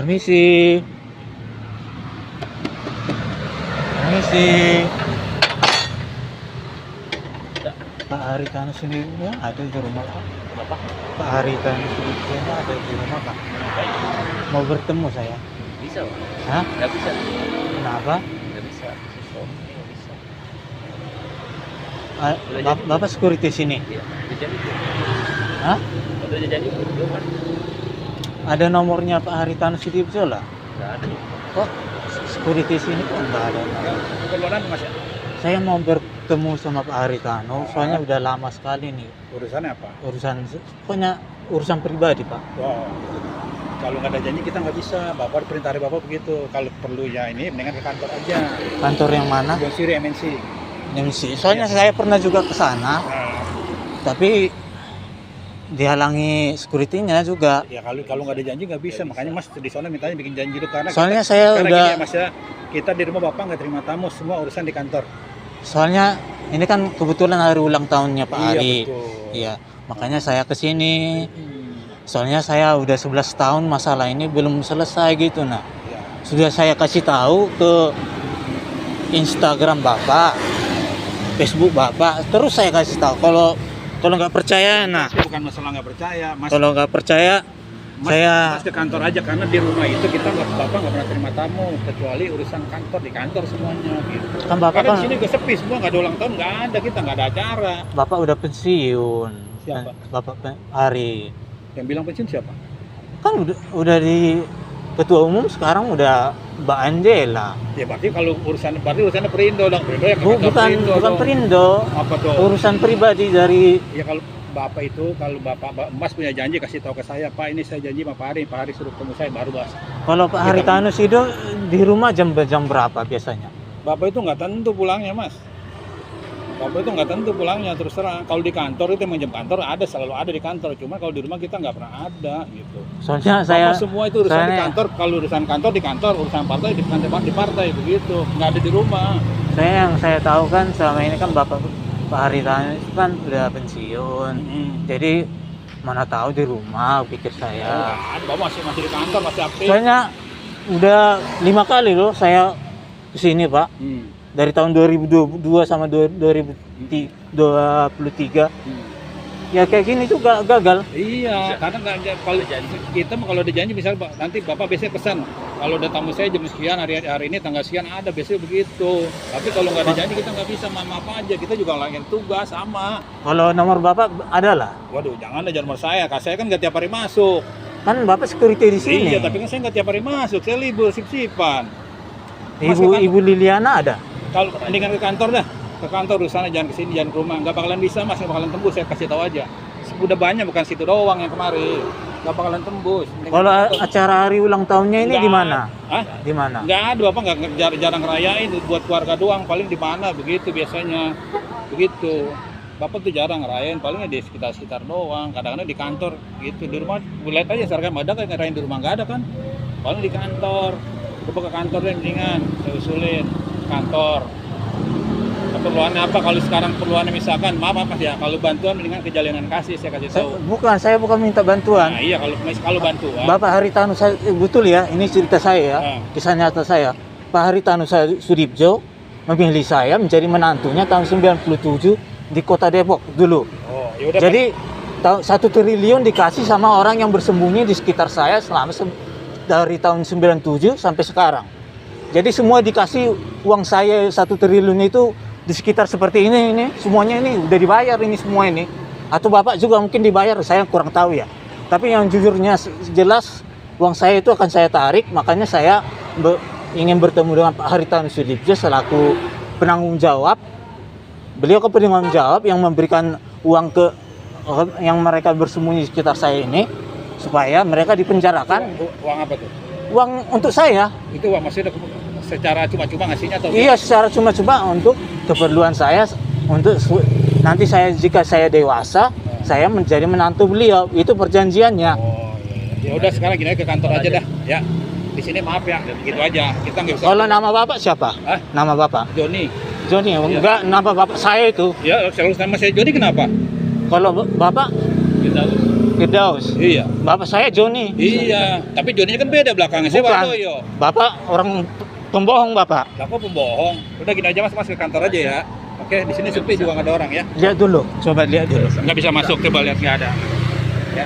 Permisi. Permisi. Pak Haritano sendiri ada di rumah Pak. Kenapa? Pak Haritano sendiri ada di rumah Pak. Mau bertemu saya. Bisa, Pak. Hah? Nggak bisa. Kenapa? Nggak bisa. Suami nggak bisa. Bapak security sini. Iya. Udah jadi. Hah? Udah jadi. Belum kan? Ada nomornya Pak Haritano Sudibyo lah. Nggak ada. Kok security sini kok nggak ada? Keperluan Mas ya? Saya mau bertemu sama Pak Haritano, soalnya udah lama sekali nih. Urusannya apa? Pokoknya urusan pribadi Pak. Wow. Kalau nggak ada janji kita nggak bisa. Bapak perintah dari Bapak begitu. Kalau perlu ya ini mendingan ke kantor aja. Kantor yang mana? Bang Siri MNC. MC. Soalnya saya pernah juga ke sana, Nah, tapi dihalangi security-nya juga. ya kalau nggak ada janji nggak bisa. Makanya Mas di sana mintanya bikin janji dulu karena Soalnya saya karena udah, gini ya, Mas ya, kita di rumah Bapak nggak terima tamu, semua urusan di kantor. soalnya ini kan kebetulan hari ulang tahunnya Pak Ari. Iya betul. Iya, makanya saya ke sini. Soalnya saya udah 11 tahun masalah ini belum selesai gitu nah. Ya. Sudah saya kasih tahu ke Instagram Bapak, Facebook Bapak, terus saya kasih tahu. Kalau nggak percaya, nah Mas, bukan masalah nggak percaya, Mas. kalau nggak percaya saya Mas ke kantor aja karena di rumah itu kita Bapak nggak pernah terima tamu kecuali urusan kantor di kantor semuanya gitu. kan Bapak Karena kan di sini gue sepi semua, nggak ada ulang tahun, nggak ada, kita nggak ada acara. Bapak udah pensiun. Siapa? Bapak Ari. Yang bilang pensiun siapa? Kan udah di ketua umum sekarang udah Mbak Angela. Ya berarti kalau urusannya Perindo dong. Perindo ya Bukan dong. Perindo. Apa tuh? Urusan pribadi dari Ya kalau Bapak itu, kalau Mas punya janji kasih tahu ke saya, Pak ini saya janji sama Pak Hari suruh ketemu saya baru bahas. kalau Pak Haritano Sido di rumah jam berapa biasanya? Bapak itu nggak tentu pulangnya, Mas. Bapak itu nggak tentu pulangnya, terus terang. Kalau di kantor itu emang jam kantor ada, selalu ada di kantor. Cuma kalau di rumah kita nggak pernah ada gitu. Soalnya Bapak semua itu urusan di saya- kantor. Kalau urusan kantor di kantor, urusan partai di partai begitu. Nggak ada di rumah. yang saya tahu kan selama ini kan Pak Haritano itu kan udah pensiun. Jadi mana tahu di rumah pikir saya. Nggak ada, Bapak masih di kantor, masih aktif. Soalnya udah 5 kali loh saya kesini Pak. Dari tahun 2022 sama 2023 ya kayak gini juga gagal. Iya, karena nggak kalau kita mah kalau ada janji misalnya nanti Bapak biasanya pesan kalau ada tamu saya jam sekian hari ini tanggal sekian ada biasanya begitu. Tapi kalau nggak ada janji kita nggak bisa maaf aja, kita juga ngelakuin tugas sama. Kalau nomor Bapak ada lah. Waduh, jangan aja nomor saya kan nggak tiap hari masuk. Kan Bapak security di sini. Iya, tapi kan saya nggak tiap hari masuk, saya libur sip-sipan. Ibu Liliana ada. Kalau mendingan ke kantor dah, ke kantor urusannya jangan ke sini, jangan ke rumah, nggak bakalan bisa Mas, nggak bakalan tembus, saya kasih tahu aja. Udah banyak bukan situ doang yang kemarin, nggak bakalan tembus. Mending Kalau ke kantor. acara hari ulang tahunnya ini Nggak di mana? Hah? Di mana? Nggak ada, Bapak jarang ngerayain buat keluarga doang, paling di mana begitu biasanya. Begitu. Bapak tuh jarang ngerayain, palingnya di sekitar doang, kadang-kadang di kantor gitu. Di rumah lihat aja seragam ada kan ngerayain di rumah nggak ada kan. Paling di kantor. Coba ke kantor deh mendingan, saya usulin kantor. Keperluannya apa? Kalau sekarang perluannya misalkan, maaf ya, kalau bantuan mendingan ke jalinan kasih, saya kasih tahu. Saya bukan minta bantuan. Nah iya, kalau bantuan. Bapak Haritano betul ya, ini cerita saya ya, kisah nyata saya. Pak Haritano Sudibyo memilih saya menjadi menantunya tahun 97 di Kota Depok dulu. Oh, yaudah. Jadi 1 triliun dikasih sama orang yang bersembunyi di sekitar saya selama dari tahun 97 sampai sekarang. Jadi semua dikasih uang saya 1 triliun itu di sekitar seperti ini semuanya ini udah dibayar ini semua ini. Atau Bapak juga mungkin dibayar, saya kurang tahu ya. Tapi yang jujurnya jelas uang saya itu akan saya tarik, makanya saya ingin bertemu dengan Pak Haritano Sudibyo selaku penanggung jawab. Beliau ke penanggung jawab yang memberikan uang ke yang mereka bersembunyi di sekitar saya ini supaya mereka dipenjarakan. Uang apa tuh? Uang untuk saya. Itu uang maksudnya secara cuma-cuma ngasihnya atau? Iya, secara cuma-cuma untuk keperluan saya, untuk nanti jika saya dewasa, saya menjadi menantu beliau. Itu perjanjiannya. Oh iya. Ya udah sekarang gini aja ke kantor aja dah, ya. Di sini maaf ya, gitu aja. Kita nggak bisa. Kalau nama Bapak siapa? Hah? Nama Bapak? Joni. Joni, enggak, nama Bapak saya itu. Ya, selalu nama saya Joni kenapa? Kalau Bapak Firdaus. Iya. Bapak saya Joni. Iya, tapi Joninya kan beda belakangnya. Saya Bukan. Wardoyo. Bapak orang pembohong, Bapak. Lah kok pembohong? Udah gini aja mas ke kantor aja ya. Oke, di sini sepi juga nggak ada orang ya. Lihat dulu, coba lihat dulu. Nggak bisa masuk, coba lihat nggak ada. Ya.